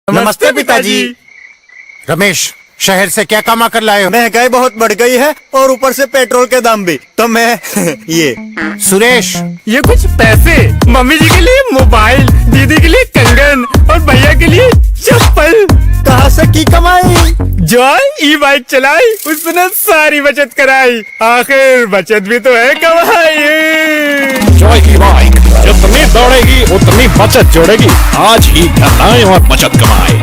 नमस्ते पिताजी। रमेश, शहर से क्या कमा कर लाए हो? महंगाई बहुत बढ़ गई है और ऊपर से पेट्रोल के दाम भी, तो मैं ये। सुरेश, ये कुछ पैसे मम्मी जी के लिए मोबाइल, दीदी के लिए कंगन और भैया के लिए चप्पल। कहाँ से की कमाई? जो ई बाइक चलाई उसने सारी बचत कराई, आखिर बचत भी तो है कमाई। जॉय की बाइक जितनी दौड़ेगी उतनी बचत जोड़ेगी। आज ही घर आए और बचत कमाए।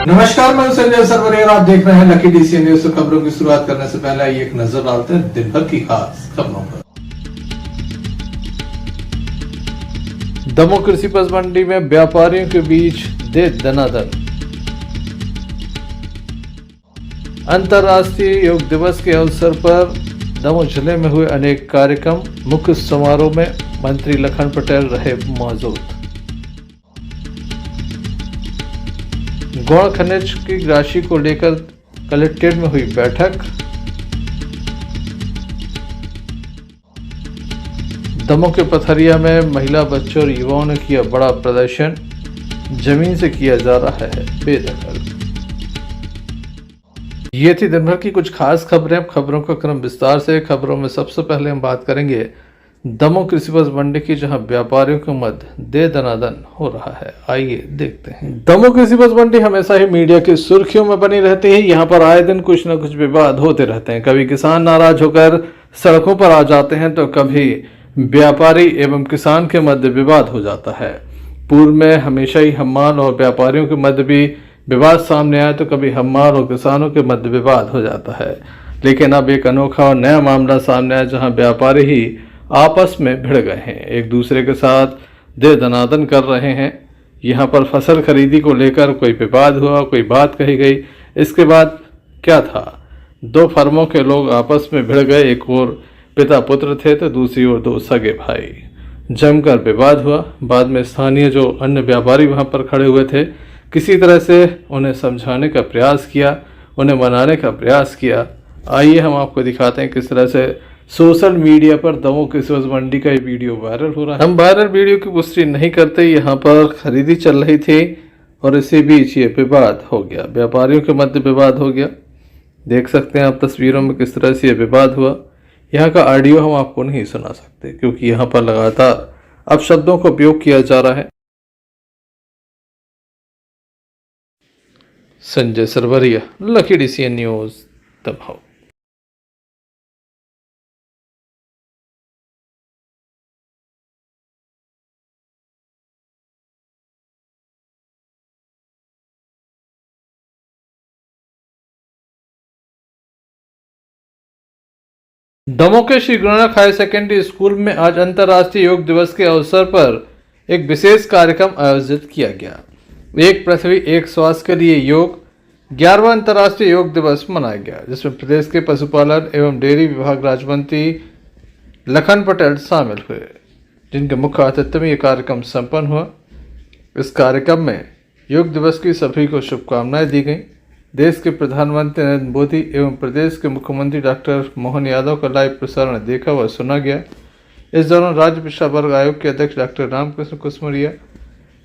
नमस्कार, मैं संजय सरवरिया और आप देख रहे हैं लकी डीसी न्यूज। खबरों की शुरुआत करने से पहले आइए एक नजर डालते हैं दिन भर की खास खबरों पर। दमोह कृषि पशु मंडी में व्यापारियों के बीच दे दनादन। अंतर्राष्ट्रीय योग दिवस के अवसर पर दमोह जिले में हुए अनेक कार्यक्रम। मुख्य समारोह में मंत्री लखन पटेल रहे मौजूद। गौण खनिज की राशि को लेकर कलेक्ट्रेट में हुई बैठक। दमोह के पथरिया में महिला, बच्चों और युवाओं ने किया बड़ा प्रदर्शन। जमीन से किया जा रहा है बेदखल। ये थी दिन भर की कुछ खास खबरें। खबरों का क्रम विस्तार से। खबरों में सबसे पहले हम बात करेंगे दमोह कृषि पशु मंडी की, जहां व्यापारियों के मध्य दे दनादन हो रहा है। आइए देखते हैं। दमोह कृषि पशु मंडी हमेशा ही मीडिया की सुर्खियों में बनी रहती है। यहाँ पर आए दिन कुछ न कुछ विवाद होते रहते हैं। कभी किसान नाराज होकर सड़कों पर आ जाते हैं, तो कभी व्यापारी एवं किसान के मध्य विवाद हो जाता है। पूर्व में हमेशा ही हम्माल और व्यापारियों के मध्य भी विवाद सामने आया, तो कभी हम्माल और किसानों के मध्य विवाद हो जाता है। लेकिन अब एक अनोखा और नया मामला सामने आया, जहाँ व्यापारी ही आपस में भिड़ गए हैं, एक दूसरे के साथ दे दनादन कर रहे हैं। यहाँ पर फसल खरीदी को लेकर कोई विवाद हुआ, कोई बात कही गई। इसके बाद क्या था, दो फर्मों के लोग आपस में भिड़ गए। एक और पिता पुत्र थे, तो दूसरी ओर दो सगे भाई। जमकर विवाद हुआ। बाद में स्थानीय जो अन्य व्यापारी वहाँ पर खड़े हुए थे, किसी तरह से उन्हें समझाने का प्रयास किया, उन्हें मनाने का प्रयास किया। आइए हम आपको दिखाते हैं किस तरह से सोशल मीडिया पर दमोह कृषि पशु मंडी का ये वीडियो वायरल हो रहा है। हम वायरल वीडियो की पुष्टि नहीं करते। यहाँ पर खरीदी चल रही थी और इसी बीच ये विवाद हो गया, व्यापारियों के मध्य विवाद हो गया। देख सकते हैं आप तस्वीरों में किस तरह से ये विवाद हुआ। यहाँ का ऑडियो हम आपको नहीं सुना सकते, क्योंकि यहाँ पर लगातार अपशब्दों का उपयोग किया जा रहा है। Sanjay Sarwariya, Lucky DC news, Damoh. Damoh के Shri Guru Nanak higher secondary school में आज अंतर्राष्ट्रीय योग दिवस के अवसर पर एक विशेष कार्यक्रम आयोजित किया गया। एक पृथ्वी एक स्वास्थ्य के लिए योग 11वां अंतर्राष्ट्रीय योग दिवस मनाया गया, जिसमें प्रदेश के पशुपालन एवं डेयरी विभाग राज्य मंत्री लखन पटेल शामिल हुए, जिनके मुख्य आतिथ्य में यह कार्यक्रम संपन्न हुआ। इस कार्यक्रम में योग दिवस की सभी को शुभकामनाएं दी गई। देश के प्रधानमंत्री नरेंद्र मोदी एवं प्रदेश के मुख्यमंत्री डॉक्टर मोहन यादव का लाइव प्रसारण देखा व सुना गया। इस दौरान राज्य पिछड़ा वर्ग आयोग के अध्यक्ष डॉक्टर रामकृष्ण कुसमरिया,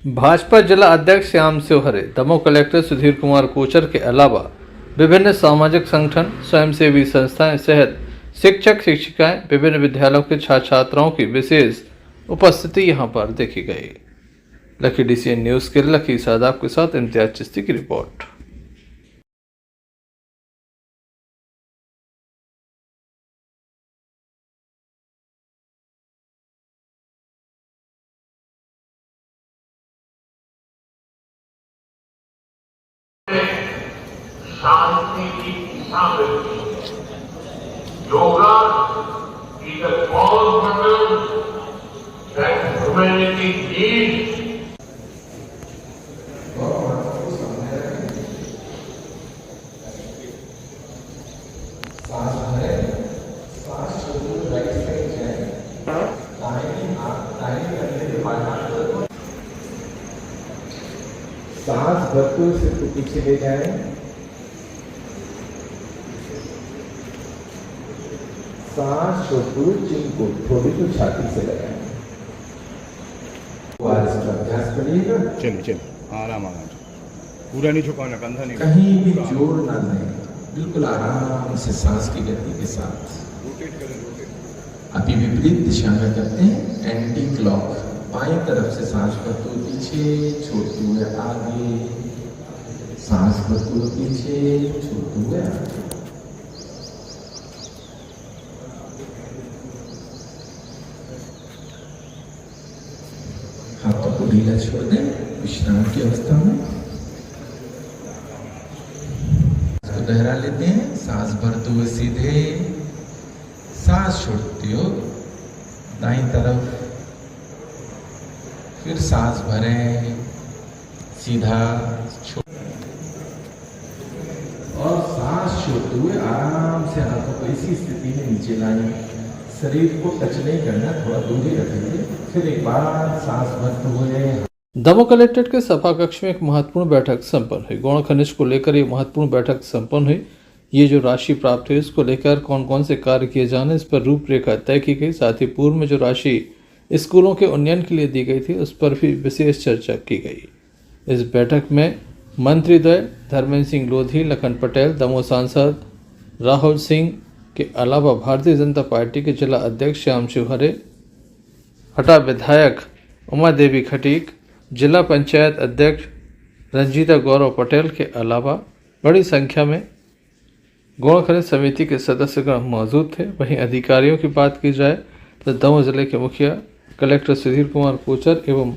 भाजपा जिला अध्यक्ष श्याम शिवहरे, दमोह कलेक्टर सुधीर कुमार कोचर के अलावा विभिन्न सामाजिक संगठन, स्वयंसेवी संस्थाएं सहित शिक्षक शिक्षिकाएं, विभिन्न विद्यालयों के छात्र छात्राओं की विशेष उपस्थिति यहाँ पर देखी गई। लकी डीसी न्यूज के लकी सादाब के साथ इम्तियाज चिश्ती की रिपोर्ट। शांति की दिशा में yoga is a core model that humanity needs. सांस सांस भरपूर से तो पीछे ले जाए, सांस छोड़कर चिन को थोड़ी तो छाती से लगाए। इसका अभ्यास करिएगा, चलिए चलिए, आराम आराम, पूरा नहीं झुकाना, कंधा नहीं, कहीं भी जोर ना दें, बिल्कुल आराम से सांस की गति के साथ। अभी विपरीत दिशा में करते हैं, एंटी क्लॉक। बाएं तरफ से सांस भरते हुए पीछे, छोड़ते हुए आगे, सांस भरते हुए पीछे, छोड़ते हुए आगे। हाथों को ढीला छोड़ दें विश्राम की अवस्था में। इसको दोहरा लेते हैं, सांस भरते हुए सीधे, सांस छोड़ते हो दाईं तरफ, फिर सांस भरें, सीधा छोड़, और सांस छोड़ते हुए आराम से हाथों को इसी स्थिति में नीचे लाएं। शरीर को टच नहीं करना, थोड़ा दूरी रखेंगे। फिर एक बार सांस भरते हुए। दमोह कलेक्ट्रेट के सभा कक्ष में एक महत्वपूर्ण बैठक संपन्न हुई। गौण खनिज को लेकर ये महत्वपूर्ण बैठक संपन्न हुई। ये जो राशि प्राप्त हुई, इसको लेकर कौन कौन से कार्य किए जाने, इस पर रूपरेखा तय की गई। साथ ही पूर्व में जो राशि स्कूलों के उन्नयन के लिए दी गई थी, उस पर भी विशेष चर्चा की गई। इस बैठक में मंत्रीद्वय धर्मेंद्र सिंह लोधी, लखन पटेल, दमोह सांसद राहुल सिंह के अलावा भारतीय जनता पार्टी के जिला अध्यक्ष श्याम शिवहरे, हटा विधायक उमा देवी खटीक, जिला पंचायत अध्यक्ष रंजीता गौरव पटेल के अलावा बड़ी संख्या में गौण खनिज समिति के सदस्यगण मौजूद थे। वहीं अधिकारियों की बात की जाए तो दमोह जिले के मुखिया कलेक्टर सुधीर कुमार कोचर एवं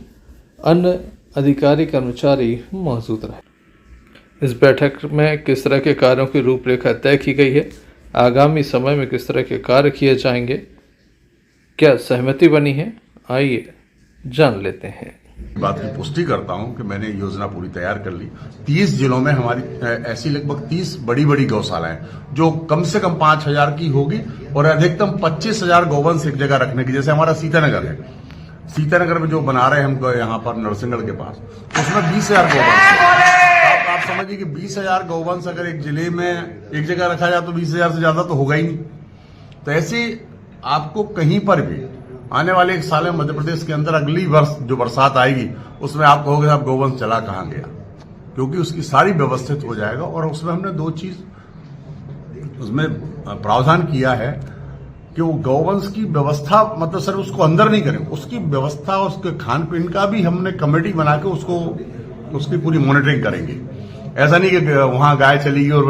अन्य अधिकारी कर्मचारी मौजूद रहे। इस बैठक में किस तरह के कार्यों की रूपरेखा तय की गई है, आगामी समय में किस तरह के कार्य किए जाएंगे, क्या सहमति बनी है, आइए जान लेते हैं। बात की पुष्टि करता हूं कि मैंने योजना पूरी तैयार कर ली। 30 जिलों में हमारी ऐसी लगभग 30 बड़ी बड़ी गौशालाएं जो कम से कम 5000 की होगी और अधिकतम 25000 गौवंश एक जगह रखने की। जैसे हमारा सीतानगर है, सीतानगर में जो बना रहे हैं हम यहाँ पर नरसिंहगढ़ के पास, उसमें 20,000 गौवंश। आप समझिए कि 20,000 गौवंश अगर एक जिले में एक जगह रखा जाए तो 20,000 से ज्यादा तो होगा ही नहीं। तो ऐसे आपको कहीं पर भी आने वाले एक साल में मध्य प्रदेश के अंदर अगली वर्ष जो बरसात आएगी उसमें आप कहोगे साहब गौवंश चला कहां गया, क्योंकि उसकी सारी व्यवस्थित हो जाएगा। और उसमें हमने 2 चीज उसमें प्रावधान किया है कि वो गौवंश की व्यवस्था, मतलब सिर्फ उसको अंदर नहीं करें, उसकी व्यवस्था, उसके खान पीन का भी हमने कमेटी बना के उसकी पूरी मॉनिटरिंग करेंगे। ऐसा नहीं कि वहां गाय चली गई और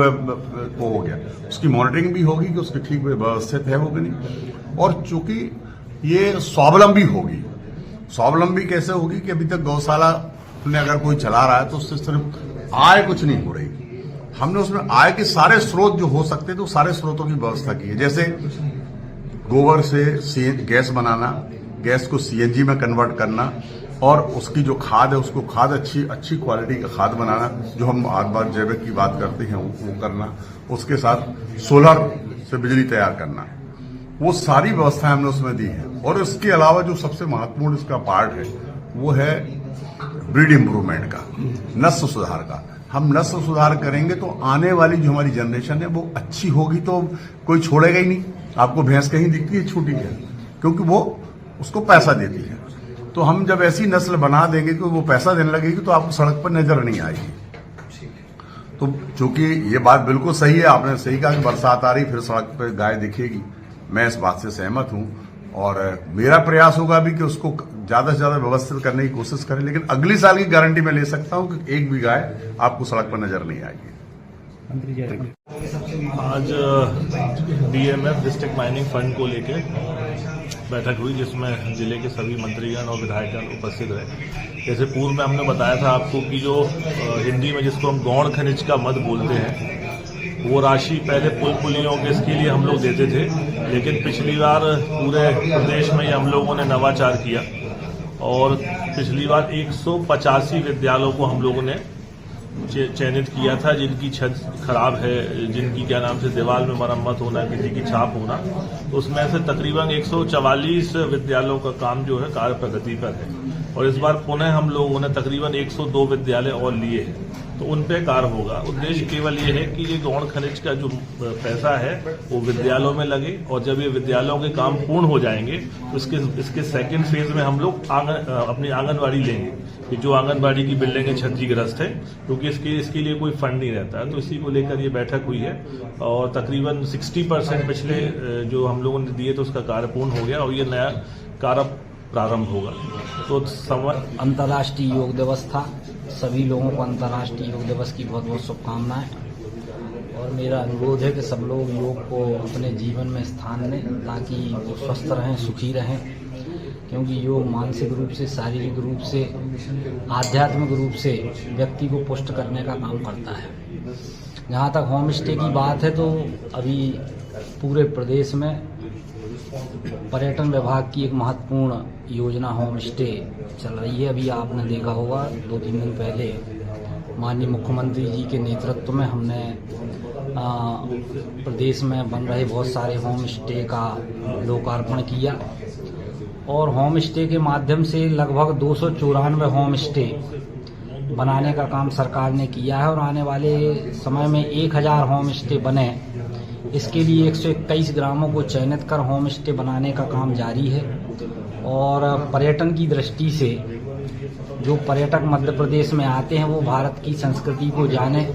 वो हो गया, उसकी मॉनिटरिंग भी होगी कि उसकी ठीक व्यवस्थित है वो कि नहीं। और चूंकि ये स्वावलंबी होगी, स्वावलंबी कैसे होगी कि अभी तक गौशाला में अगर कोई चला रहा है तो उससे सिर्फ आय कुछ नहीं हो रही। हमने उसमें आय के सारे स्रोत जो हो सकते तो सारे स्रोतों की व्यवस्था की है। जैसे गोबर से गैस बनाना, गैस को सीएनजी में कन्वर्ट करना, और उसकी जो खाद है उसको खाद अच्छी क्वालिटी का खाद बनाना, जो हम बार जैविक की बात करते हैं वो करना, उसके साथ सोलर से बिजली तैयार करना, वो सारी व्यवस्थाएं हमने उसमें दी है। और इसके अलावा जो सबसे महत्वपूर्ण इसका पार्ट है वो है ब्रीड इम्प्रूवमेंट का, नस्ल सुधार का। हम नस्ल सुधार करेंगे तो आने वाली जो हमारी जनरेशन है वो अच्छी होगी, तो कोई छोड़ेगा ही नहीं। आपको भैंस कहीं दिखती है छूटी है, क्योंकि वो उसको पैसा देती है। तो हम जब ऐसी नस्ल बना देंगे कि वो पैसा देने लगेगी तो आपको सड़क पर नजर नहीं आएगी। तो चूंकि ये बात बिल्कुल सही है, आपने सही कहा कि बरसात आ रही फिर सड़क पर गाय दिखेगी, मैं इस बात से सहमत हूं। और मेरा प्रयास होगा भी कि उसको ज्यादा से ज्यादा व्यवस्थित करने की कोशिश करें, लेकिन अगली साल की गारंटी मैं ले सकता हूं कि एक भी गाय आपको सड़क पर नजर नहीं आएगी। आज डीएमएफ डिस्ट्रिक्ट माइनिंग फंड को लेके बैठक हुई, जिसमें जिले के सभी मंत्रीगण और विधायकगण उपस्थित रहे। जैसे पूर्व में हमने बताया था आपको कि जो हिंदी में जिसको हम गौण खनिज का मद बोलते हैं, वो राशि पहले पुल पुलियों के इसके लिए हम लोग देते थे, लेकिन पिछली बार पूरे प्रदेश में हम लोगों ने नवाचार किया और पिछली बार 185 विद्यालयों को हम लोगों ने चयनित किया था, जिनकी छत खराब है, जिनकी क्या नाम से दीवार में मरम्मत होना, किसी की छाप होना, तो उसमें से तकरीबन 144 विद्यालयों का काम जो है कार्य प्रगति पर है। और इस बार पुनः हम लोगों ने तकरीबन 102 विद्यालय और लिए हैं, तो उन पे कार्य होगा। उद्देश्य केवल ये है कि ये गौण खनिज का जो पैसा है वो विद्यालयों में लगे, और जब ये विद्यालयों के काम पूर्ण हो जाएंगे तो इसके सेकंड फेज में हम लोग अपनी आंगनबाड़ी लेंगे, कि जो आंगनबाड़ी की बिल्डिंगें क्षतिग्रस्त है, क्योंकि इसके लिए कोई फंड नहीं रहता है। तो इसी को लेकर ये बैठक हुई है, और तकरीबन 60% पिछले जो हम लोगों ने दिए तो उसका कार्य पूर्ण हो गया, और ये नया कार्य प्रारंभ होगा। तो अंतर्राष्ट्रीय योग दिवस था, सभी लोगों को अंतर्राष्ट्रीय योग दिवस की बहुत बहुत शुभकामनाएं, और मेरा अनुरोध है कि सब लोग योग को अपने जीवन में स्थान दें ताकि वो स्वस्थ रहें, सुखी रहें, क्योंकि योग मानसिक रूप से, शारीरिक रूप से, आध्यात्मिक रूप से व्यक्ति को पुष्ट करने का काम करता है। जहाँ तक होम स्टे की बात है, तो अभी पूरे प्रदेश में पर्यटन विभाग की एक महत्वपूर्ण योजना होम स्टे चल रही है। अभी आपने देखा होगा 2-3 दिन पहले माननीय मुख्यमंत्री जी के नेतृत्व में हमने प्रदेश में बन रहे बहुत सारे होम स्टे का लोकार्पण किया, और होम स्टे के माध्यम से लगभग 294 होम स्टे बनाने का काम सरकार ने किया है, और आने वाले समय में 1000 होम स्टे बने। इसके लिए 121 ग्रामों को चयनित कर होम स्टे बनाने का काम जारी है। और पर्यटन की दृष्टि से जो पर्यटक मध्य प्रदेश में आते हैं वो भारत की संस्कृति को जाने,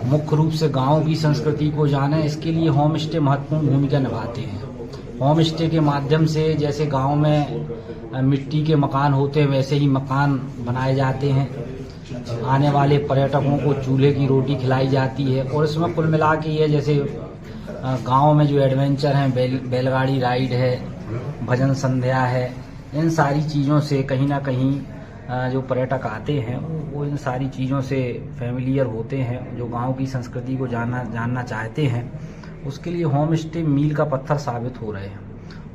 मुख्य रूप से गाँव की संस्कृति को जाने, इसके लिए होम स्टे महत्वपूर्ण भूमिका निभाते हैं। होम स्टे के माध्यम से जैसे गांव में मिट्टी के मकान होते हैं, वैसे ही मकान बनाए जाते हैं, आने वाले पर्यटकों को चूल्हे की रोटी खिलाई जाती है, और इसमें कुल मिला के ये जैसे गांव में जो एडवेंचर हैं, बैलगाड़ी राइड है, भजन संध्या है, इन सारी चीज़ों से कहीं ना कहीं जो पर्यटक आते हैं वो इन सारी चीज़ों से फैमिलियर होते हैं, जो गांव की संस्कृति को जानना चाहते हैं, उसके लिए होम स्टे मील का पत्थर साबित हो रहे हैं।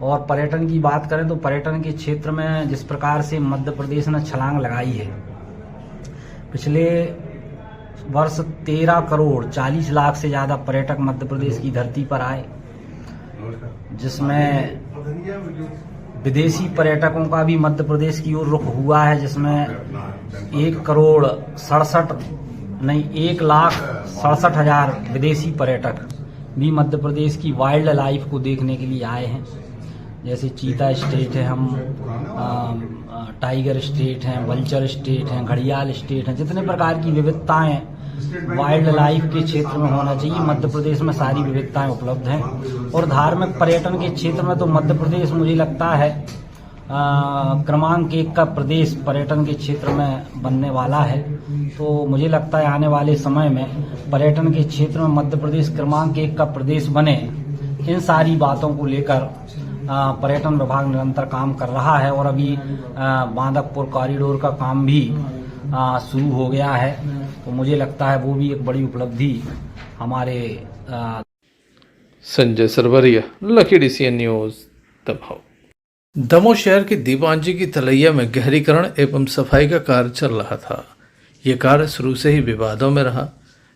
और पर्यटन की बात करें तो पर्यटन के क्षेत्र में जिस प्रकार से मध्य प्रदेश ने छलांग लगाई है, पिछले वर्ष 13 करोड़ 40 लाख से ज़्यादा पर्यटक मध्य प्रदेश की धरती पर आए, जिसमें विदेशी पर्यटकों का भी मध्य प्रदेश की ओर रुख हुआ है, जिसमें 1,67,000 विदेशी पर्यटक भी मध्य प्रदेश की वाइल्ड लाइफ को देखने के लिए आए हैं। जैसे चीता स्टेट है, हम टाइगर स्टेट हैं, वल्चर स्टेट हैं, घड़ियाल स्टेट हैं, जितने प्रकार की विविधताएं वाइल्ड लाइफ के क्षेत्र में होना चाहिए, मध्य प्रदेश में सारी विविधताएं उपलब्ध हैं। और धार्मिक पर्यटन के क्षेत्र में तो मध्य प्रदेश मुझे लगता है क्रमांक 1 का प्रदेश पर्यटन के क्षेत्र में बनने वाला है। तो मुझे लगता है आने वाले समय में पर्यटन के क्षेत्र में मध्य प्रदेश क्रमांक 1 का प्रदेश बने। इन सारी बातों को लेकर पर्यटन विभाग निरंतर काम कर रहा है, और अभी बांदकपुर कॉरिडोर का काम भी शुरू हो गया है। तो मुझे लगता है वो भी एक बड़ी उपलब्धि हमारे Sanjay Sarwariya, lucky DCN news, Damoh. Damoh शहर के दीवानजी की तलैया में गहरीकरण एवं सफाई का कार्य चल रहा था। ये कार्य शुरू से ही विवादों में रहा।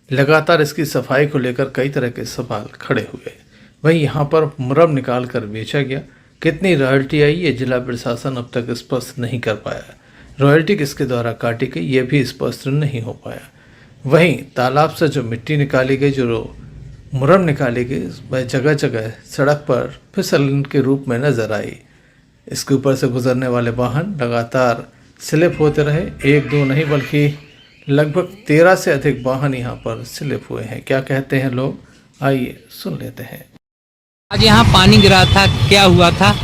लगातार इसकी सफाई को लेकर कई तरह के सवाल खड़े हुए। वहीं यहाँ पर मुरम निकाल कर बेचा गया। कितनी रॉयल्टी आई ये जिला प्रशासन अब तक स्पष्ट नहीं कर पाया। रॉयल्टी किसके द्वारा काटी गई ये भी स्पष्ट नहीं हो पाया। वहीं तालाब से जो मिट्टी निकाली गई, जो मुरम निकाली गई, वह जगह जगह सड़क पर फिसलन के रूप में नजर आई। इसके ऊपर से गुजरने वाले वाहन लगातार स्लिप होते रहे। 1-2 नहीं बल्कि लगभग 13 से अधिक वाहन यहाँ पर स्लिप हुए हैं। क्या कहते हैं लोग, आइए सुन लेते हैं। आज यहाँ पानी गिरा था, क्या हुआ था?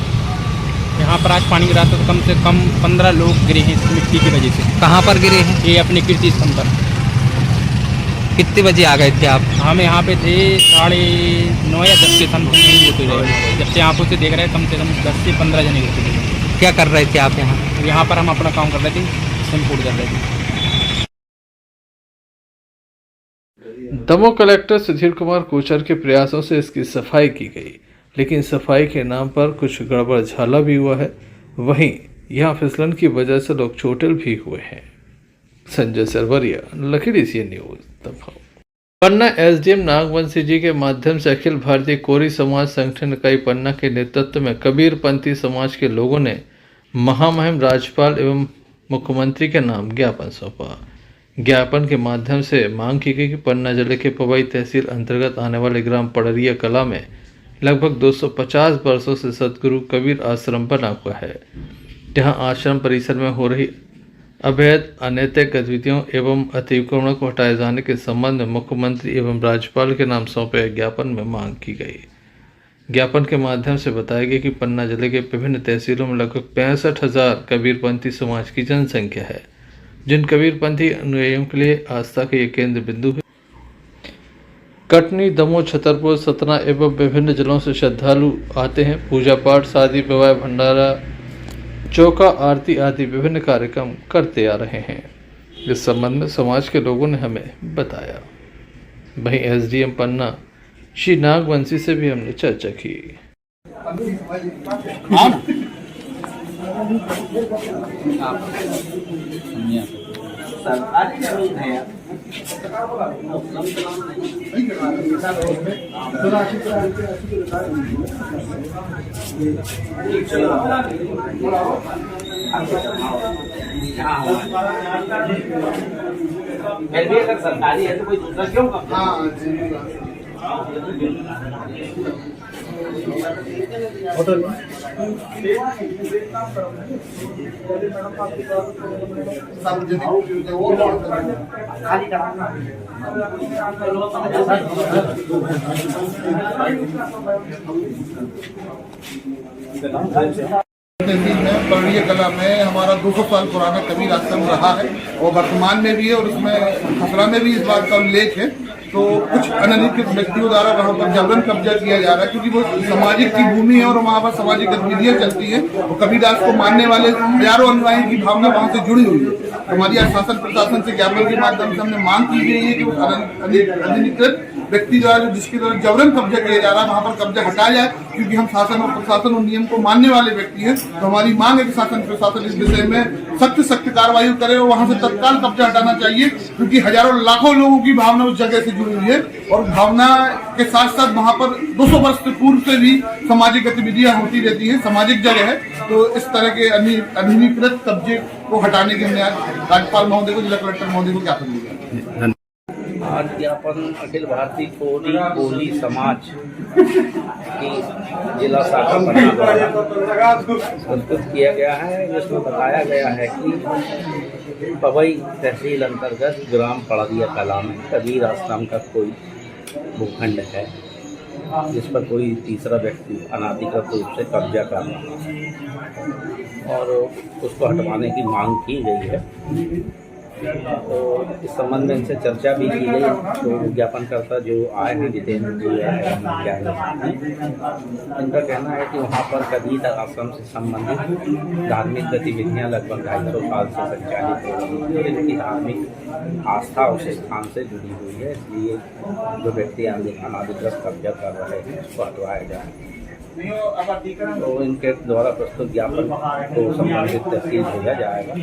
यहाँ पर आज पानी गिरा था तो कम से कम 15 लोग गिरे हैं इस मिट्टी की वजह से। कहाँ पर गिरे हैं? ये अपने कीर्ति स्तंभ पर। कितने बजे आ गए थे आप? हम यहाँ पे थे 9:30 या 10 के समथिंग यही होते रहे। जब से यहाँ से देख रहे हैं कम से कम 10 से 15 जने होते थे। क्या कर रहे थे आप यहाँ? यहाँ पर हम अपना काम कर रहे थे, संपूर्ण कर रहे थे। दमोह कलेक्टर सुधीर कुमार कोचर के प्रयासों से इसकी सफाई की गई, लेकिन सफाई के नाम पर कुछ गड़बड़ झाला भी हुआ है। वहीं यहाँ फिसलन की वजह से लोग चोटिल भी हुए हैं। Sanjay Sarwariya, lucky DCN news, Damoh. Panna SDM Nagvanshi ji के माध्यम से अखिल भारतीय कोरी समाज संगठन इकाई पन्ना के नेतृत्व में कबीरपंथी समाज के लोगों ने महामहिम राज्यपाल एवं मुख्यमंत्री के नाम ज्ञापन सौंपा। ज्ञापन के माध्यम से मांग की गई कि पन्ना जिले के पवई तहसील अंतर्गत आने वाले ग्राम पड़रिया कला में लगभग 250 वर्षों से सदगुरु कबीर आश्रम बना हुआ है, जहां आश्रम परिसर में हो रही अवैध अनैतिक गतिविधियों एवं अतिक्रमण को हटाए जाने के संबंध में मुख्यमंत्री एवं राज्यपाल के नाम सौंपे ज्ञापन में मांग की गई। ज्ञापन के माध्यम से बताया गया कि पन्ना जिले के विभिन्न तहसीलों में लगभग 65,000 कबीरपंथी समाज की जनसंख्या है, जिन कबीरपंथी अनुयायियों के लिए आस्था का ये केंद्र बिंदु है। कटनी, दमोह, छतरपुर, सतना एवं विभिन्न जिलों से श्रद्धालु आते हैं। पूजा पाठ, शादी विवाह, भंडारा, चौका आरती आदि विभिन्न कार्यक्रम करते आ रहे हैं। इस संबंध में समाज के लोगों ने हमें बताया। वहीं एसडीएम पन्ना श्री नागवंशी से भी हमने चर्चा की। सरकारी है तो कोई दूसरा क्यों तहसील में पड़रिया कला में हमारा 200 साल पुराना कबीर आश्रम रहा है और वर्तमान में भी है, और उसमें खसरा में भी इस बात का उल्लेख है। तो कुछ अनधिकृत व्यक्तियों द्वारा वहाँ पर जबरन कब्जा किया जा रहा है, क्योंकि वो सामाजिक की भूमि है और वहाँ पर सामाजिक गतिविधियां चलती है और कबीरदास को मानने वाले हजारों अनुयायी की भावना वहाँ से जुड़ी हुई है। हमारी आज शासन प्रशासन से ज्ञापन के माध्यम से हमने मांग की गई है कि अनधिकृत व्यक्ति द्वारा जिसके द्वारा जबरन कब्जा किया जा रहा है वहाँ पर कब्जा हटाया जाए, क्योंकि हम शासन और प्रशासन और नियम को मानने वाले व्यक्ति हैं। तो हमारी मांग है कि शासन प्रशासन इस विषय में सख्त कार्रवाई करे और वहाँ से तत्काल कब्जा हटाना चाहिए, क्योंकि हजारों लाखों लोगों की भावना उस जगह से जुड़ी हुई है और भावना के साथ साथ वहाँ पर 200 वर्ष से पूर्व से भी सामाजिक गतिविधियां होती रहती है, सामाजिक जगह है। तो इस तरह के अनधिकृत कब्जे को हटाने के हमने आज राज्यपाल महोदय को, जिला कलेक्टर महोदय को ज्ञापन दिया। आज ज्ञापन अखिल भारतीय कोली समाज की जिला शाखा पन्ना द्वारा प्रस्तुत किया गया है, जिसमें बताया गया है कि पवई तहसील अंतर्गत ग्राम पड़रिया कला में कबीर आश्रम का कोई भूखंड है, जिस पर कोई तीसरा व्यक्ति अनाधिकृत रूप से कब्जा कर रहा है और उसको हटवाने की मांग की गई है। तो इस संबंध में इनसे चर्चा भी की गई। तो ज्ञापनकर्ता जो आए हैं जितेंद्र जी इनका कहना है कि वहाँ पर कबीर आश्रम से संबंधित धार्मिक गतिविधियाँ लगभग 250 साल से संचालित हो रही हैं और इनकी धार्मिक आस्था उस स्थान से जुड़ी हुई है, इसलिए जो व्यक्ति अनाधिकृत कब्जा कर रहे हैं उसको हटवाया जाए। तो इनके द्वारा प्रस्तुत ज्ञापन को संबंधित तहसील भेजा जाएगा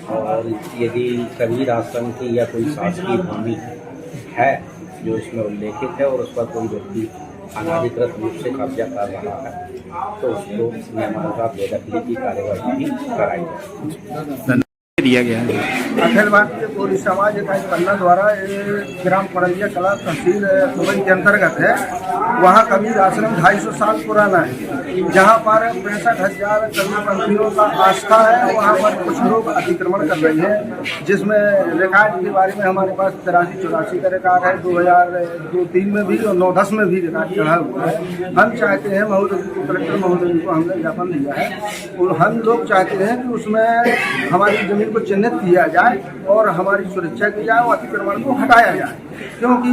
और यदि कबीर आश्रम की या कोई शासकीय भूमि है जो इसमें उल्लेखित है और उस पर कोई व्यक्ति अनाधिकृत रूप से कब्जा कर रहा है तो उसको नियमानुसार बेदखली की कार्यवाही भी कराई जाए। दिया गया है अखिल भारतीय कोली समाज इकाई पन्ना द्वारा ग्राम पड़रिया कला तहसील पवई के अंतर्गत है। वहाँ कबीर आश्रम 250 साल पुराना है, जहाँ पर 65,000 कबीरपंथियों का आस्था है। वहाँ पर कुछ लोग अतिक्रमण कर रहे हैं, जिसमें रिकॉर्ड के बारे में हमारे पास 83-84 का रिकॉर्ड है, 2002-03 में भी और 9-10 में भी रिकॉर्ड चढ़ा हुआ है। हम चाहते हैं महोदय कलेक्टर महोदय को हमने ज्ञापन दिया है और हम लोग चाहते हैं कि उसमें हमारी जमीन को चिन्हित किया जाए और हमारी सुरक्षा की जाए और अतिक्रमण को हटाया जाए, क्योंकि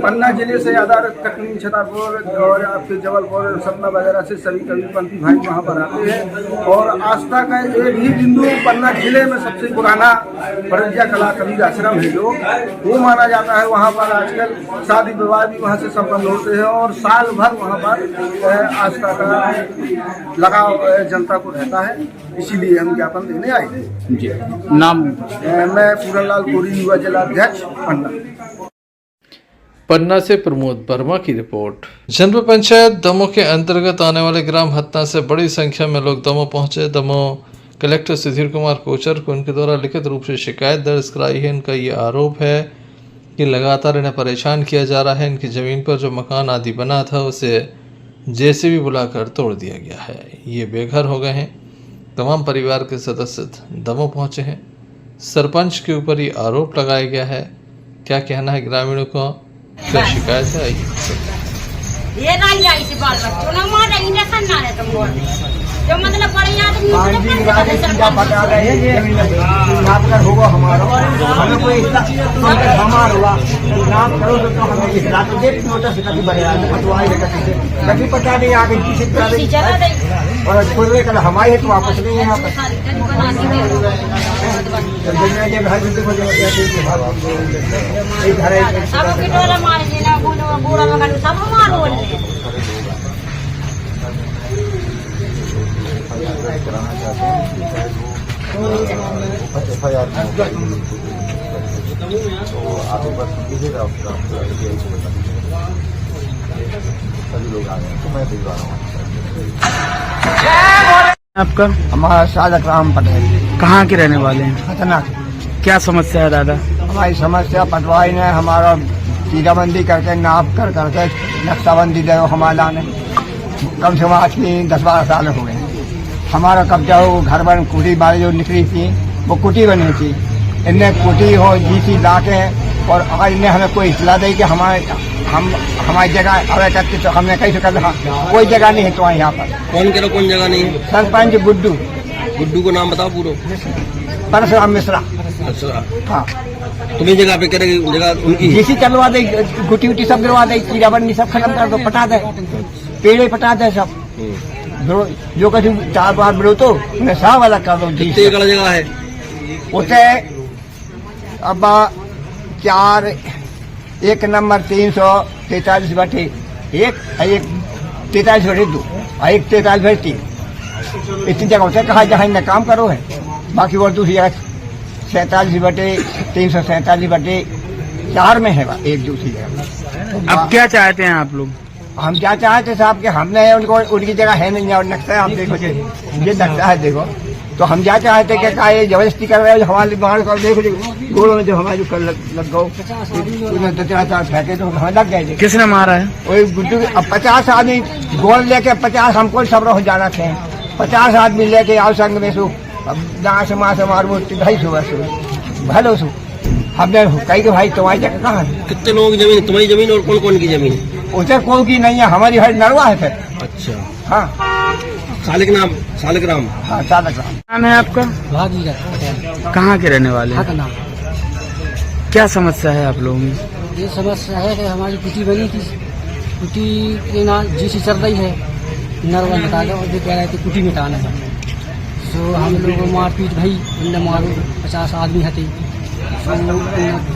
पन्ना जिले से ज़्यादा कटनी, छतरपुर और आपके जबलपुर, सतना वगैरह से सभी कबीरपंथी भाई वहाँ पर आते हैं और आस्था का एक ही बिंदु पन्ना जिले में सबसे पुराना पड़रिया कला कबीर आश्रम है जो वो माना जाता है। वहाँ पर आजकल शादी विवाह भी वहाँ से संपन्न होते हैं और साल भर वहाँ पर आस्था का लगाव जनता को रहता है, इसीलिए हम ज्ञापन देने आए थे। जी, नाम? मैं पूरन लाल कोरी, युवा जिला अध्यक्ष पन्ना। पन्ना से प्रमोद वर्मा की रिपोर्ट। जनपद पंचायत दमोह के अंतर्गत आने वाले ग्राम हत्ता से बड़ी संख्या में लोग दमोह पहुंचे। दमोह कलेक्टर सुधीर कुमार कोचर को उनके द्वारा लिखित रूप से शिकायत दर्ज कराई है। इनका ये आरोप है कि लगातार इन्हें परेशान किया जा रहा है। इनकी ज़मीन पर जो मकान आदि बना था उसे जेसीबी बुलाकर तोड़ दिया गया है। ये बेघर हो गए हैं। तमाम परिवार के सदस्य दमोह पहुंचे हैं। सरपंच के ऊपर ये आरोप लगाया गया है। क्या कहना है ग्रामीणों को, क्या शिकायत है, ये नहीं जाई थी बाल बच्चों ना मारे इंजेक्शन ना है तुम जो मतलब बड़े आदमी पटा रहे नाम होगा हमारा हमें कोई हमारा हुआ नाम करो तो हमें इस रात देख नोटिस कभी बढ़िया पटवाई कभी पता नहीं आगे किसी तरह और कोई कल हमारे है तो वापस नहीं है यहाँ पर आपका? हमारा सादक राम पटेल। कहाँ के रहने वाले हैं? खतना। क्या समस्या है दादा? हमारी समस्या पटवाई ने हमारा चीराबंदी करके नाप कर करके नक्शाबंदी दे हमारा ने कम से कम आज की 10-12 साल हो गए। हमारा कब्जा हो घर बन कुटी बारी जो निकली थी वो कुटी बनी थी। इनने कुटी हो जीसी ला के और आज इन्हें हमें कोई इतला दी कि हमारी जगह अवे करके तो हमने कैसे कर कोई जगह नहीं है तो यहाँ पर। कौन कह रहा कौन जगह नहीं है? सरपंच गुड्डू। गुड्डू को नाम बताओ पूरा। परशुराम मिश्रा। अच्छा हाँ तुम्हें जगह पे करेगी जगह उनकी जीसी चलवा दे गुटी उटी सब गिरवा दे चीराबंदी सब खत्म कर दो पटा दे पेड़े पटा दे सब जो कभी 4 बार बिलो तो उन्हें सब अलग कर दो। कितने एकड़ जगह है? उसे अब 4 1 नंबर 343 बटे 1 43 बटे 2 1 43 बटे 3 इतनी जगह होता है कहा जहाँ इन्हें काम करो है। बाकी वो दूसरी जगह 47 बटे 347 बटे 4 में है एक दूसरी जगह। अब क्या चाहते हैं आप लोग? हम क्या चाहते साहब कि हमने उनको उनकी जगह है नहीं और नक्शा हम देखो ये नक्शा है देखो तो हम क्या चाहते कि क्या ये जबरदस्ती कर रहे हो हमारे बाहर कर देखो गोलों में जो हमारे जो लग गो 2-4 फेंके तो हमें लग गए। किसने मारा है? वही गुड्डू। अब 50 आदमी गोल लेके 50 हमको सब हो जाना थे 50 आदमी लेके आओ संग में सो अब जहाँ से माँ से मारू 250 वर्ष भलो सो हमने कही कि भाई तुम्हारी जगह कहाँ है? कितने लोगों की जमीन? तुम्हारी जमीन और कौन कौन की जमीन? उसे कोई की नहीं है हमारी हर नरवा है फिर। अच्छा हाँ सालिक राम। हाँ सालिक राम नाम है आपका? कहाँ के रहने वाले? क्या समस्या है आप लोगों में? ये समस्या है कि हमारी कुटी बनी थी कुटी के ना जीसी चल रही है नरवा मिटा के और कह रहे थे कुटी मिटाना है तो हम लोग मारपीट भाई उनने मारो 50 आदमी हटे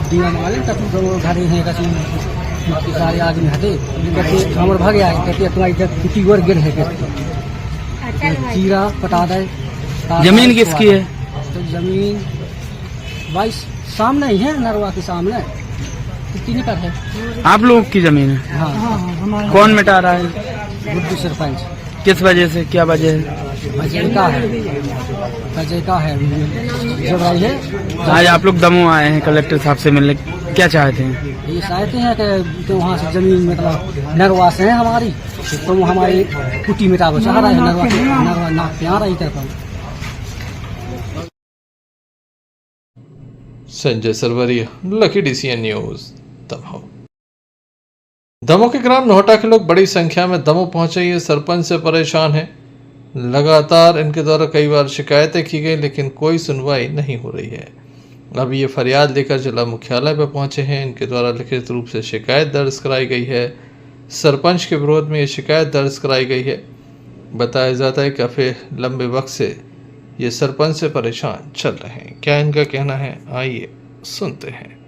दिया मारे तब घर है कसी सारे आदमी हटे हमर भाग आए कहते तुम्हारी जब कुटी और गिर है चीरा पटा दे। जमीन किसकी है? तो जमीन भाई सामने ही है नरवा के सामने कितनी पर है। आप लोगों की जमीन है? हाँ कौन मिटा रहा है? गुड्डू सरपंच। किस वजह से? क्या वजह है? वजह का है जब आई है। आज आप लोग दमोह आए हैं कलेक्टर साहब से मिलने, क्या चाहते हैं? ये चाहते हैं कि वहाँ से जमीन मतलब नरवा से है हमारी तो वो हमारी कुटी मिटा चाह रहा है नरवा नाक पे आ रही तरफ। Sanjay Sarwariya, lucky DCN news, Damoh. Damoh के ग्राम नोहटा के लोग बड़ी संख्या में दमोह पहुंचे। ये सरपंच से परेशान हैं। लगातार इनके द्वारा कई बार शिकायतें की गई लेकिन कोई सुनवाई नहीं हो रही है। अब ये फरियाद लेकर जिला मुख्यालय पर पहुंचे हैं। इनके द्वारा लिखित रूप से शिकायत दर्ज कराई गई है। सरपंच के विरोध में ये शिकायत दर्ज कराई गई है। बताया जाता है कि काफ़ी लंबे वक्त से ये सरपंच से परेशान चल रहे हैं। क्या इनका कहना है, आइए सुनते हैं।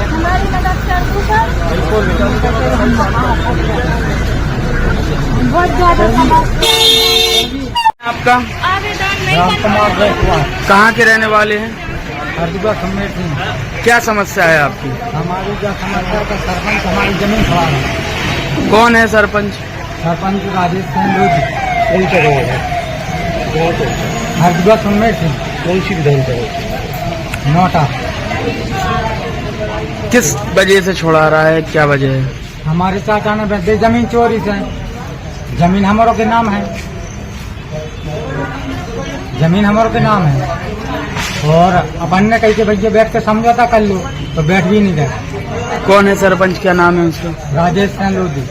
हमारी मदद कर दो सर। बहुत ज्यादा आपका आवेदन नहीं कहाँ के रहने वाले हैं? हरदुआ समेत क्या समस्या है आपकी? हमारी जो समस्या का सरपंच हमारी जमीन खड़ा है। कौन है सरपंच? सरपंच राजेश हरदुआ समेत कौन सी विधानसभा नोटा किस वजह से छुड़ा रहा है, क्या वजह है? हमारे चाचा ने बेच दी जमीन चोरी से। जमीन हमारों के नाम है, जमीन हमारों के नाम है। और अपन ने कही के भैया बैठ के समझौता कर लो, तो बैठ भी नहीं गए। कौन है सरपंच, क्या नाम है उसका? राजेश सिंह लोधी।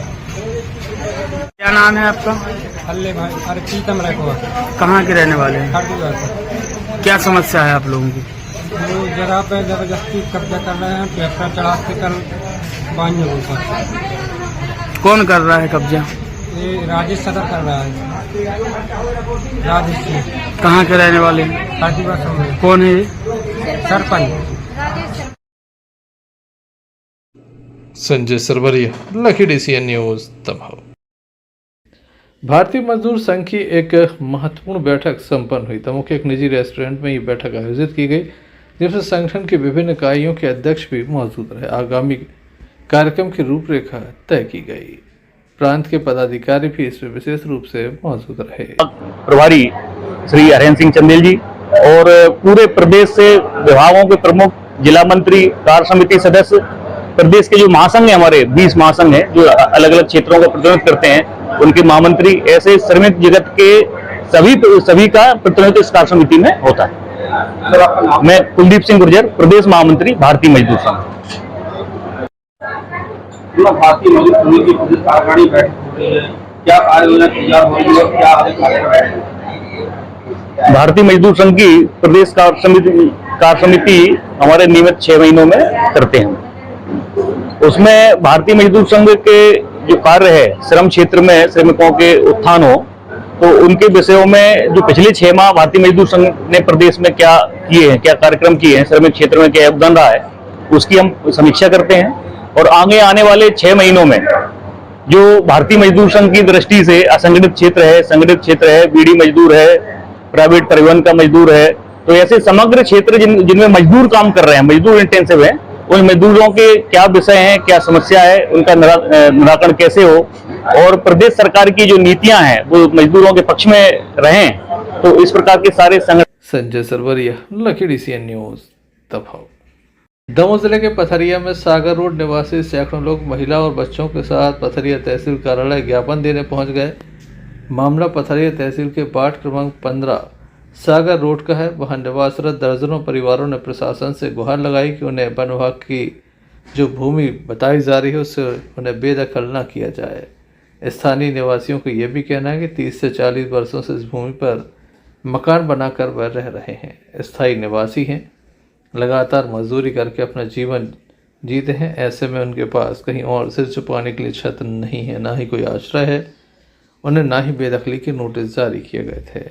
क्या नाम है आपका? अल्ले भाई, अरे प्रीतम रखो। कहाँ के रहने वाले हैं? हरदुआ से। क्या समस्या है आप लोगों की? लोग जगह पे जबरदस्ती कब्जा कर रहे हैं, ट्रैक्टर चढ़ा के कर बांझ हो सकता। कौन कर रहा है कब्जा? ये राजेश सदर कर रहा है। राजेश सिंह। कहाँ के रहने वाले हैं? हरदुआ से। कौन है ये? Sarpanch. Sanjay Sarwariya, lucky DCN news Damoh. Bharatiya Mazdoor संघ की एक महत्वपूर्ण बैठक संपन्न हुई। दमोह के एक निजी रेस्टोरेंट में ये बैठक आयोजित की गई, जिसमें संगठन की विभिन्न इकाइयों के अध्यक्ष भी मौजूद रहे। आगामी कार्यक्रम की रूपरेखा तय की गई। प्रांत के पदाधिकारी भी इसमें विशेष रूप से मौजूद रहे। प्रभारी श्री हरेंद्र सिंह चंदेल जी और पूरे प्रदेश से विभागों के प्रमुख, जिला मंत्री, कार्य समिति सदस्य, प्रदेश के जो महासंघ है, हमारे 20 महासंघ हैं जो अलग अलग क्षेत्रों का प्रतिनिधित्व करते हैं, उनके महामंत्री, ऐसे श्रमिक जगत के सभी का प्रतिनिधित्व इस कार्य समिति में होता है। मैं कुलदीप सिंह गुर्जर, प्रदेश महामंत्री, भारतीय मजदूर संघ। भारतीय मजदूर संघ की प्रदेश कार्यकारिणी बैठक हो रही है, क्या कार्ययोजना तैयार हो रही है, क्या भारतीय मजदूर संघ की प्रदेश कार्य समिति हमारे नियमित 6 महीनों में करते हैं। उसमें भारतीय मजदूर संघ के जो कार्य है, श्रम क्षेत्र में श्रमिकों के उत्थान हो, तो उनके विषयों में जो पिछले 6 माह भारतीय मजदूर संघ ने प्रदेश में क्या किए हैं, क्या कार्यक्रम किए हैं, श्रमिक क्षेत्र में क्या योगदान रहा है, उसकी हम समीक्षा करते हैं। और आगे आने वाले 6 महीनों में जो भारतीय मजदूर संघ की दृष्टि से असंगठित क्षेत्र है, संगठित क्षेत्र है, बीड़ी मजदूर है, प्राइवेट परिवहन का मजदूर है, तो ऐसे समग्र क्षेत्र जिनमें मजदूर काम कर रहे हैं, मजदूर इंटेंसिव है, उन मजदूरों के क्या विषय हैं, क्या समस्या है, उनका निराकरण कैसे हो, और प्रदेश सरकार की जो नीतियां हैं वो मजदूरों के पक्ष में रहें, तो इस प्रकार के सारे संगठन। Sanjay Sarwariya, lucky DCN news Damoh. Damoh जिले के पथरिया में सागर रोड निवासी सैकड़ों लोग महिला और बच्चों के साथ पथरिया तहसील कार्यालय ज्ञापन देने पहुंच गए। मामला पथरिया तहसील के वार्ड क्रमांक 15 सागर रोड का है। वहां निवासरत दर्जनों परिवारों ने प्रशासन से गुहार लगाई कि उन्हें वन विभाग की जो भूमि बताई जा रही है उससे उन्हें बेदखल न किया जाए। स्थानीय निवासियों का यह भी कहना है कि 30 से 40 वर्षों से इस भूमि पर मकान बनाकर वह रह रहे हैं। स्थायी निवासी हैं, लगातार मजदूरी करके अपना जीवन जीते हैं। ऐसे में उनके पास कहीं और सिर छुपाने के लिए छत नहीं है, ना ही कोई आश्रय है। उन्हें ना ही बेदखली के नोटिस जारी किए गए थे।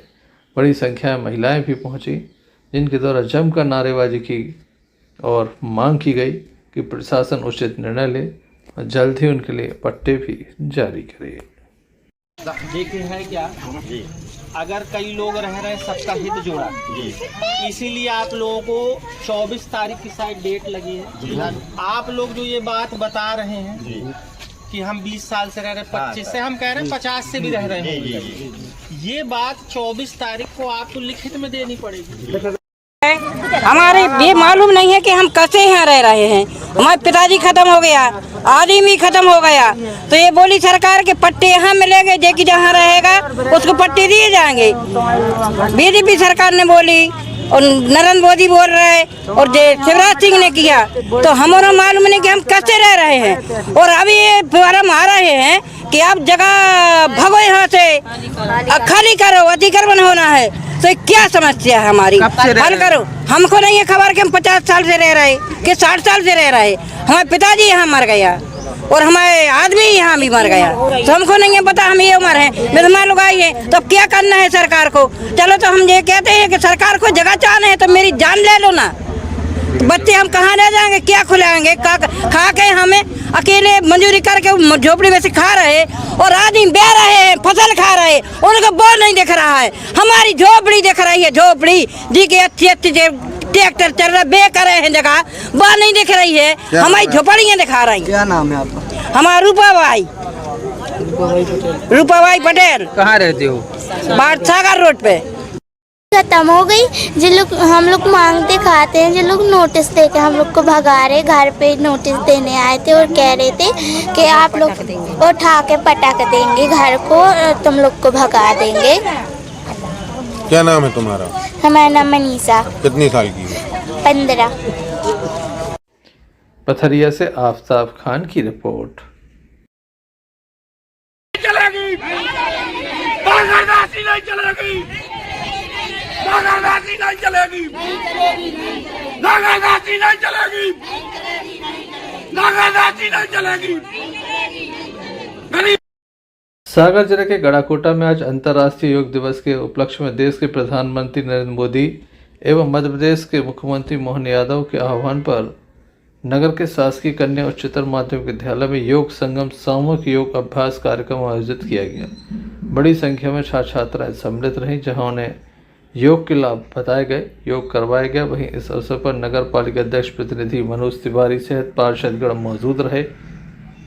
बड़ी संख्या में महिलाएं भी पहुंची, जिनके द्वारा जमकर नारेबाजी की और मांग की गई कि प्रशासन उचित निर्णय ले और जल्द ही उनके लिए पट्टे भी जारी करे। देखे है क्या जी, अगर कई लोग रह रहे हैं, सबका हित जोड़ा जी, इसीलिए आप लोगों को 24 तारीख की शायद डेट लगी है जी। आप लोग जो ये बात बता रहे हैं जी कि हम 20 साल से रह रहे हैं, 25 से, हम कह रहे हैं 50 से भी रह रहे हैं, ये बात 24 तारीख को आपको लिखित में देनी पड़ेगी। हमारे ये मालूम नहीं है कि हम कैसे यहाँ रह रहे हैं। हमारे पिताजी खत्म हो गया, आदमी खत्म हो गया, तो ये बोली सरकार के पट्टे यहाँ मिलेंगे, जो कि जहाँ रहेगा उसको पट्टे दिए जाएंगे। बीजेपी सरकार ने बोली और नरेंद्र मोदी बोल रहे और शिवराज सिंह ने किया, तो हमारा मालूम नहीं कि हम कैसे रह रहे हैं। और अभी ये फॉर्म आ रहे हैं कि आप जगह भगो यहाँ से, खाली करो, अतिक्रमण होना है, तो क्या समस्या है हमारी, हल करो। हमको नहीं है खबर कि हम 50 साल से रह रहे कि 60 साल से रह रहे। हमारे पिताजी यहाँ मर गया और हमारे आदमी यहाँ भी मर गया, तो हमको नहीं है पता। हम ये उम्र है, विधवा लोग आई है, तो क्या करना है सरकार को? चलो तो हम ये कहते हैं कि सरकार को जगह चाहना है तो मेरी जान ले लो ना। बच्चे हम कहाँ ले जाएंगे, क्या खिलाएंगे? खा के हमें अकेले मजदूरी करके झोपड़ी में से खा रहे और आदमी बह रहे हैं, फसल खा रहे, उनको बोर नहीं दिख रहा है। हमारी झोपड़ी दिख रही है, झोपड़ी जी के अच्छी अच्छी ट्रैक्टर चल रहा, बे कर रहे हैं जगह, वह नहीं दिख रही है, हमारी झोपड़ियाँ दिखा रही। क्या नाम है आपका? हमारा रूपाबाई पटेल। कहाँ रहते हो? सागर रोड पे। खत्म हो गई। जिन लोग हम लोग मांगते खाते हैं, जिन लोग नोटिस देके हम लोग को भगा रहे, घर पे नोटिस देने आए थे और कह रहे थे कि आप लोग उठा के पटक देंगे घर को, तुम लोग को भगा देंगे। क्या नाम है तुम्हारा? हमारा नाम मनीषा। कितनी साल की है? 15। पथरिया से आफताब खान की रिपोर्ट। चलेगी नहीं चलेगी, नागरदासी नहीं चलेगी, नागरदासी नहीं चलेगी, नागरदासी नहीं चलेगी। सागर जिले के गड़ाकोटा में आज अंतर्राष्ट्रीय योग दिवस के उपलक्ष्य में देश के प्रधानमंत्री नरेंद्र मोदी एवं मध्य प्रदेश के मुख्यमंत्री मोहन यादव के आह्वान पर नगर के शासकीय कन्या उच्चतर माध्यमिक विद्यालय में योग संगम सामूहिक योग अभ्यास कार्यक्रम आयोजित किया गया। बड़ी संख्या में छात्र छात्राएं सम्मिलित रहीं, जहां उन्हें योग के लाभ बताए गए, योग करवाया गया। वहीं इस अवसर पर नगर पालिका अध्यक्ष प्रतिनिधि मनोज तिवारी सहित पार्षदगण मौजूद रहे।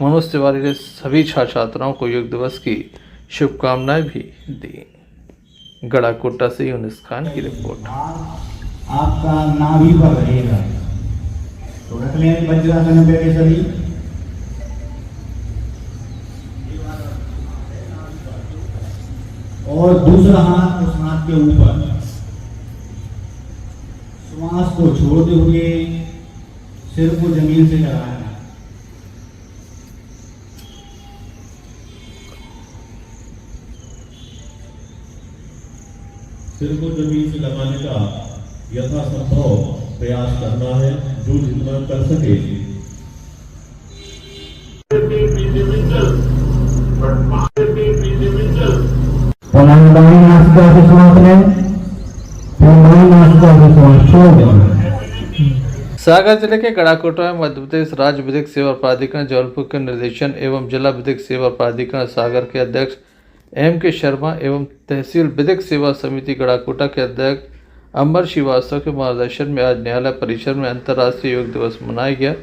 मनोज तिवारी ने सभी छात्र छात्राओं को योग दिवस की शुभकामनाएं भी दी। गड़ाकोटा से यूनिस खान की रिपोर्ट। आपका नाभि पर रहेगा, तो रख लें वज्रासन पे के सभी। और दूसरा हाथ उस हाथ के ऊपर, श्वास को छोड़ते हुए सिर को जमीन से लगाना। सिर को जमीन से लगाने का यथासंभव प्रयास करना है, जो जितना कर सके। सागर जिले के गड़ाकोटा में मध्य प्रदेश राज्य विधिक सेवा प्राधिकरण जबलपुर के निर्देशन एवं जिला विधिक सेवा प्राधिकरण सागर के अध्यक्ष एम के शर्मा एवं तहसील विधिक सेवा समिति गड़ाकोटा के अध्यक्ष अमर श्रीवास्तव के मार्गदर्शन में आज न्यायालय परिसर में अंतर्राष्ट्रीय योग दिवस मनाया गया,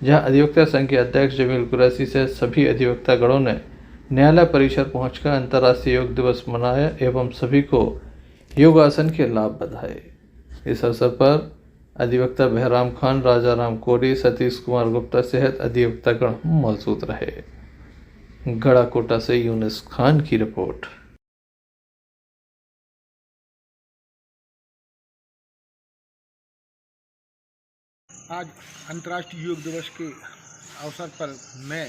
जहां अधिवक्ता संघ के अध्यक्ष जमील कुरैशी से सभी अधिवक्ता गणों ने न्यायालय परिसर पहुंचकर अंतर्राष्ट्रीय योग दिवस मनाया एवं सभी को योगासन के लाभ बधाए। इस अवसर पर अधिवक्ता बहराम खान, राजा राम कोरी, सतीश कुमार गुप्ता सहित अधिवक्तागण मौजूद रहे। गड़ाकोटा से यूनिस खान की रिपोर्ट। आज अंतर्राष्ट्रीय योग दिवस के अवसर पर मैं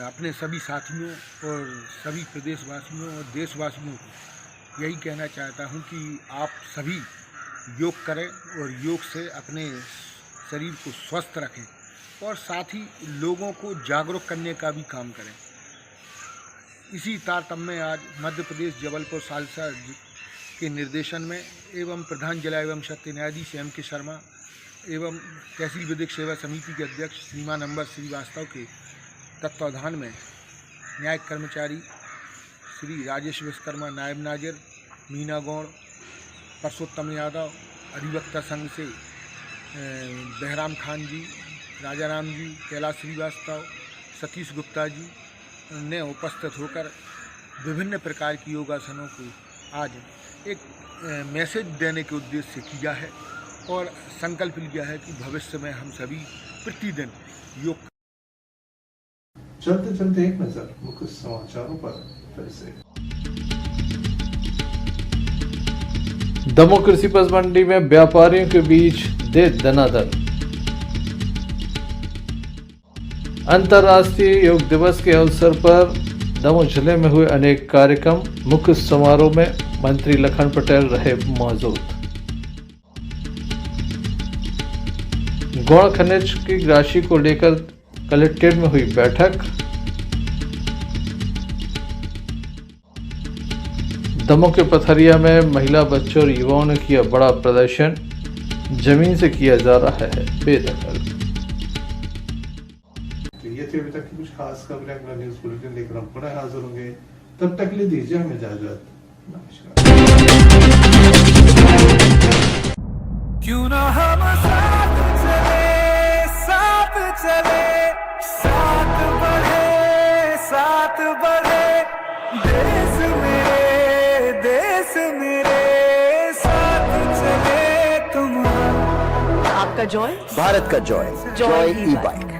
अपने सभी साथियों और सभी प्रदेशवासियों और देशवासियों को यही कहना चाहता हूं कि आप सभी योग करें और योग से अपने शरीर को स्वस्थ रखें और साथ ही लोगों को जागरूक करने का भी काम करें। इसी तारतम्य में आज मध्य प्रदेश जबलपुर सालसा के निर्देशन में एवं प्रधान जिला एवं सत्य न्यायाधीश एम के शर्मा एवं तहसील विधिक सेवा समिति के अध्यक्ष श्रीमान अम्बर श्रीवास्तव के तत्वाधान में न्यायिक कर्मचारी श्री राजेश विश्वकर्मा, नायब नाजिर मीना गौड़, परसोत्तम यादव, अधिवक्ता संघ से बहराम खान जी, राजा राम जी, कैलाश श्रीवास्तव, सतीश गुप्ता जी ने उपस्थित होकर विभिन्न प्रकार की योगासनों को आज एक मैसेज देने के उद्देश्य से किया है और संकल्प लिया है कि भविष्य में हम सभी प्रतिदिन योग। चलते चलते एक नजर मुख्य समाचारों पर फिर से। दमोह कृषि पशु मंडी में व्यापारियों के बीच दे दनादन। अंतर्राष्ट्रीय योग दिवस के अवसर पर दमोह जिले में हुए अनेक कार्यक्रम, मुख्य समारोह में मंत्री लखन पटेल रहे मौजूद। गौड़ खनिज की राशि को लेकर कलेक्ट्रेट में हुई बैठक। दमोह के पथरिया में महिला, बच्चों और युवाओं ने किया बड़ा प्रदर्शन, जमीन से किया जा रहा है बेदखल। तो ये थी अभी तक की कुछ खास खबरें, अपना न्यूज बुलेटिन लेकर हम पुनः हाजिर होंगे, तब तक के लिए दीजिए हमें इजाजत। नमस्कार। क्यों ना हम साथ चले, साथ चले, साथ बढ़े, देश मेरे साथ चले तुम। आपका जॉय, भारत का जॉय, जॉय ई बाइक।